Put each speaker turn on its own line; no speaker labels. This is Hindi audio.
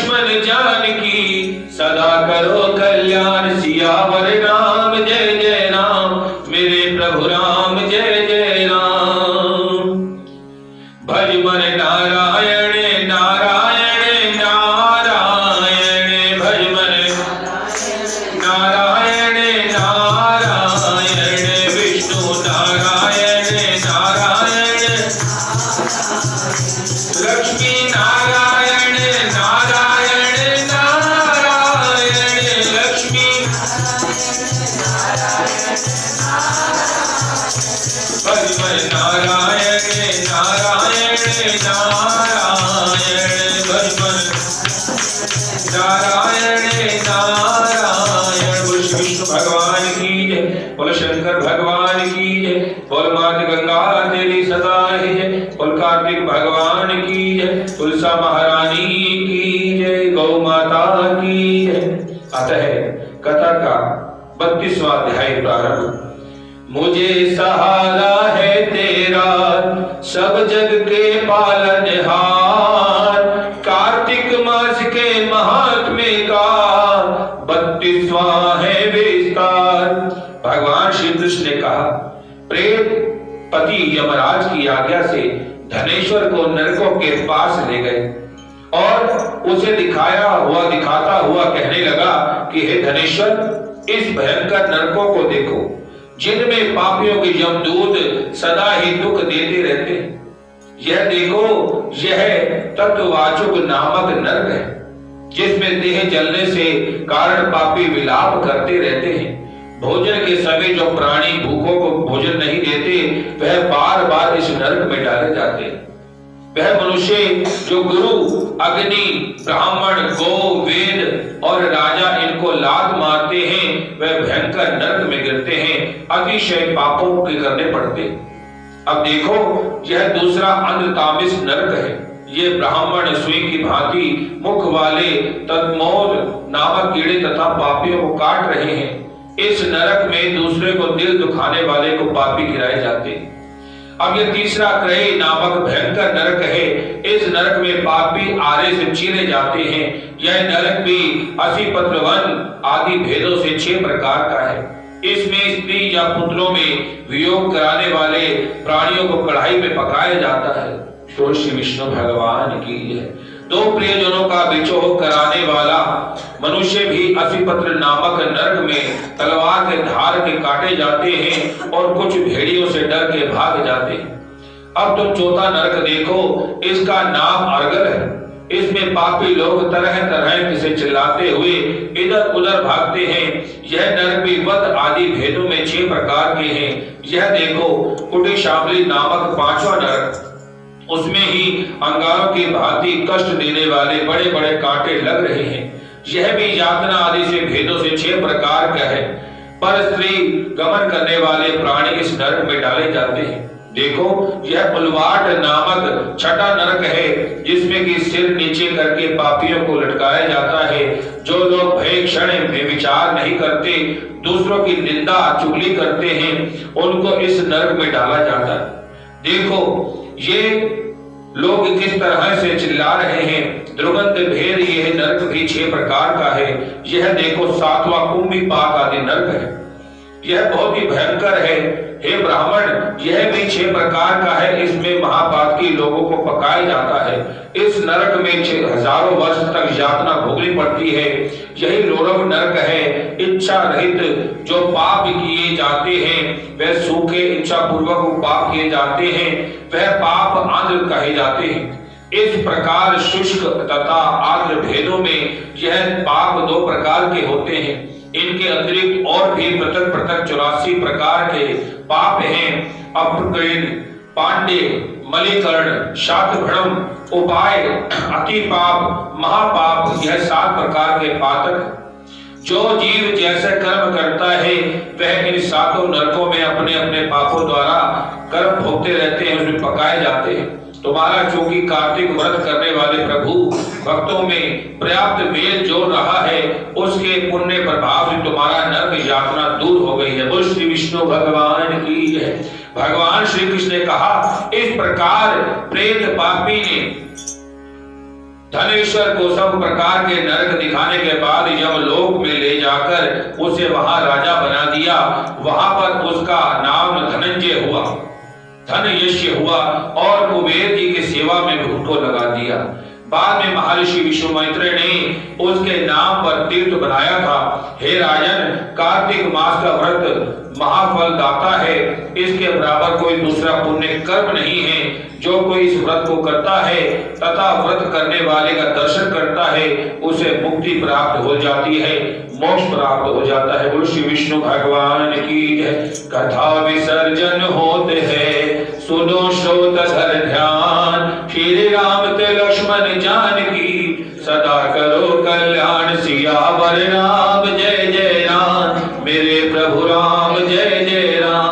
लक्ष्मण जानकी सदा करो कल्याण। सियावर राम जय जय राम, मेरे प्रभु राम जय जय राम। भज मन नारायण नारायण नारायण, भज मन नारायण नारायण, विष्णु नारायण नारायण, लक्ष्मी नारायण नारायण नारायण, लक्ष्मी भज मन नारायण नारायण नारायण, भज मन नारायण नारायण। बोल श्री विष्णु भगवान की जय, बोल शंकर भगवान की जय, बोल मात गंगा तेरी सदा है जय, बोल कार्तिक भगवान की जय, तुलसा महारानी की जय, गौ माता की जय। अतः कथा का 32वां अध्याय प्रारंभ। मुझे सहारा है तेरा सब जग के पालनहार, कार्तिक मास के महात्म्य का 32वां है विस्तार। भगवान श्री कृष्ण ने कहा, प्रेत पति यमराज की आज्ञा से धनेश्वर को नरकों के पास ले गए और उसे दिखाता हुआ कहने लगा कि हे धनेश्वर, इस भयंकर नरकों को देखो जिनमें पापियों के यमदूत सदा ही दुख देते रहते हैं। यह देखो, यह तत्ववाचुक नामक नरक है, जिसमें देह जलने से कारण पापी विलाप करते रहते हैं। भोजन के समय जो प्राणी भूखों को भोजन नहीं देते, वह बार बार इस नरक में डाले जाते हैं। वह मनुष्य जो गुरु, अग्नि, ब्राह्मण, गौ, वेद और राजा इनको लात मारते हैं, वह भयंकर नरक में गिरते हैं, अतिशय पापों के करने पड़ते। अब देखो, यह दूसरा अंधतामिस नरक है। ये ब्राह्मण सुई की भांति मुख वाले तद्मोद नामक कीड़े तथा पापियों को काट रहे हैं। इस नरक में दूसरे को दिल दुखाने वाले को पापी गिराए जाते हैं। अब यह तीसरा क्रय नामक भयंकर नरक है। इस नरक में पापी आरे से चीरे जाते हैं। यह नरक भी असिपत्रवन आदि भेदों से 6 प्रकार का है। इसमें स्त्री या पुत्रों में वियोग कराने वाले प्राणियों को कढ़ाई में पकाया जाता है। तो श्री विष्णु भगवान की जय। 2 प्रियजनों का विछोह कराने वाला मनुष्य भी असिपत्र नामक नरक में तलवार के धार के काटे जाते हैं और कुछ भेड़ियों से डर के भाग जाते हैं। अब तुम चौथा नरक देखो, इसका नाम अर्गल है। इसमें पापी लोग तरह तरह से चिल्लाते हुए इधर उधर भागते हैं। यह नरक भी वध आदि भेदों में 6 प्रकार के हैं। यह देखो, कुटिशामली नामक 5वां नरक, उसमें ही अंगारों की भांति कष्ट देने वाले बड़े बड़े कांटे लग रहे हैं। यह भी यातना आदि से भेदों से 6 प्रकार का है। पर स्त्री गमन करने वाले प्राणी इस नरक में डाले जाते हैं। देखो, यह उलवाट नामक 6ठा नरक है, जिसमें कि सिर नीचे करके पापियों को लटकाया जाता है। जो लोग भय क्षण में विचार नहीं करते, दूसरों की निंदा चुगली करते हैं, उनको इस नरक में डाला जाता है। देखो, ये लोग किस तरह से चिल्ला रहे हैं। दुर्गंध भेद यह नरक भी 6 प्रकार का है। यह देखो, 7वां कुंभी पाक आदि नरक है। यह बहुत ही भयंकर है। हे ब्राह्मण, यह भी 6 प्रकार का है। इसमें महापातकी लोगों को पकाया जाता है। इस नरक में 6000 वर्ष तक यातना भोगनी पड़ती है। यही लोरव नरक है। इच्छा रहित जो पाप किए जाते हैं, वह सूखे इच्छा पूर्वक पाप किए जाते हैं, वह पाप आंध्र कहे जाते हैं। इस प्रकार शुष्क तथा आर्द्र भेदों में यह पाप 2 प्रकार के होते हैं। इनके अतिरिक्त और भी पृथक पृथक 84 प्रकार के पाप हैं। अपकृत, पांडे, मलिकर्ण, शातभ्रम, उपाय, अति पाप, महापाप, यह 7 प्रकार के पातक। जो जीव जैसे कर्म करता है, वह इन 7 नरकों में अपने अपने पापों द्वारा कर्म भोगते रहते हैं, उसमें पकाए जाते हैं। तुम्हारा चूंकि कार्तिक व्रत करने वाले प्रभु भक्तों में पर्याप्त मेल जोड़ रहा है, उसके पुण्य प्रभाव से तुम्हारा नरक यातना दूर हो गई है। बोल श्री विष्णु भगवान की जय। भगवान श्री कृष्ण ने कहा, इस प्रकार प्रेत पापी ने धनेश्वर को सब प्रकार के नरक दिखाने के बाद यमलोक में ले जाकर उसे वहां राजा बना दिया। वहां पर उसका नाम धनंजय हुआ, धनयश्य हुआ और कुबेर जी की सेवा में भी उसको लगा दिया। बाद में महर्षि विश्वामित्र ने उसके नाम पर तीर्थ बनाया था। हे राजन, कार्तिक मास का व्रत महाफल दाता है, इसके बराबर कोई दूसरा पुण्य कर्म नहीं है। जो कोई इस व्रत को करता है तथा व्रत करने वाले का दर्शन करता है उसे मुक्ति प्राप्त हो जाती है, मोक्ष प्राप्त हो जाता है। बोलो श्री विष्णु भगवान की जय। कथा विसर्जन होते हैं, सुनो श्रोत धर ध्यान, श्री राम ते लक्ष्मण जानकी, सदा करो कल्याण, सियावर राम जय जय राम, मेरे प्रभु राम जय जय राम।